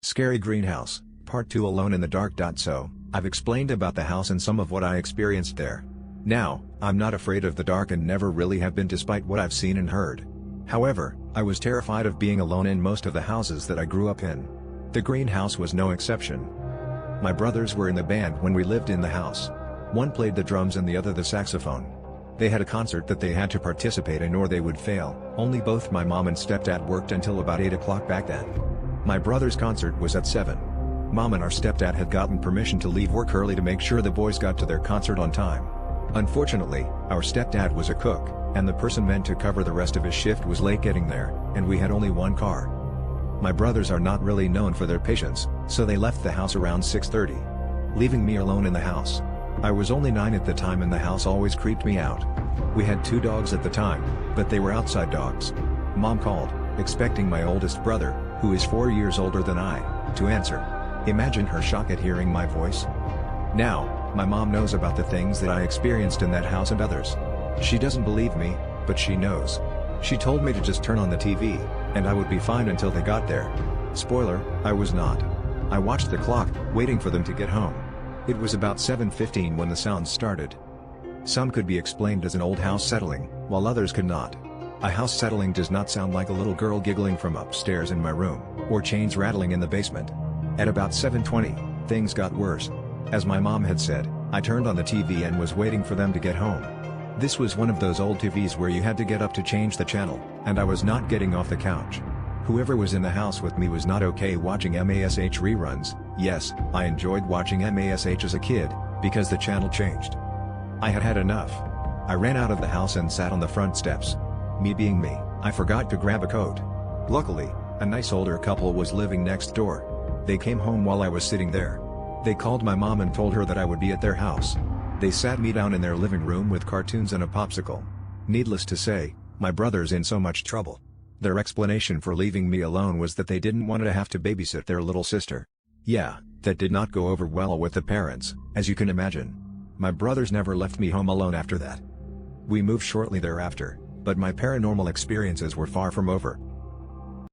Scary Greenhouse, Part 2 Alone in the Dark. So, I've explained about the house and some of what I experienced there. Now, I'm not afraid of the dark and never really have been despite what I've seen and heard. However, I was terrified of being alone in most of the houses that I grew up in. The greenhouse was no exception. My brothers were in the band when we lived in the house. One played the drums and the other the saxophone. They had a concert that they had to participate in or they would fail. Only both my mom and stepdad worked until about 8 o'clock back then. My brother's concert was at 7. Mom and our stepdad had gotten permission to leave work early to make sure the boys got to their concert on time. Unfortunately, our stepdad was a cook, and the person meant to cover the rest of his shift was late getting there, and we had only one car. My brothers are not really known for their patience, so they left the house around 6:30, leaving me alone in the house. I was only 9 at the time and the house always creeped me out. We had 2 dogs at the time, but they were outside dogs. Mom called, expecting my oldest brother, who is 4 years older than I, to answer. Imagine her shock at hearing my voice. Now, my mom knows about the things that I experienced in that house and others. She doesn't believe me, but she knows. She told me to just turn on the TV, and I would be fine until they got there. Spoiler, I was not. I watched the clock, waiting for them to get home. It was about 7:15 when the sounds started. Some could be explained as an old house settling, while others could not. A house settling does not sound like a little girl giggling from upstairs in my room, or chains rattling in the basement. At about 7:20, things got worse. As my mom had said, I turned on the TV and was waiting for them to get home. This was one of those old TVs where you had to get up to change the channel, and I was not getting off the couch. Whoever was in the house with me was not okay watching MASH reruns. Yes, I enjoyed watching MASH as a kid, because the channel changed. I had had enough. I ran out of the house and sat on the front steps. Me being me, I forgot to grab a coat. Luckily, a nice older couple was living next door. They came home while I was sitting there. They called my mom and told her that I would be at their house. They sat me down in their living room with cartoons and a popsicle. Needless to say, my brother's in so much trouble. Their explanation for leaving me alone was that they didn't want to have to babysit their little sister. Yeah, that did not go over well with the parents, as you can imagine. My brothers never left me home alone after that. We moved shortly thereafter, but my paranormal experiences were far from over.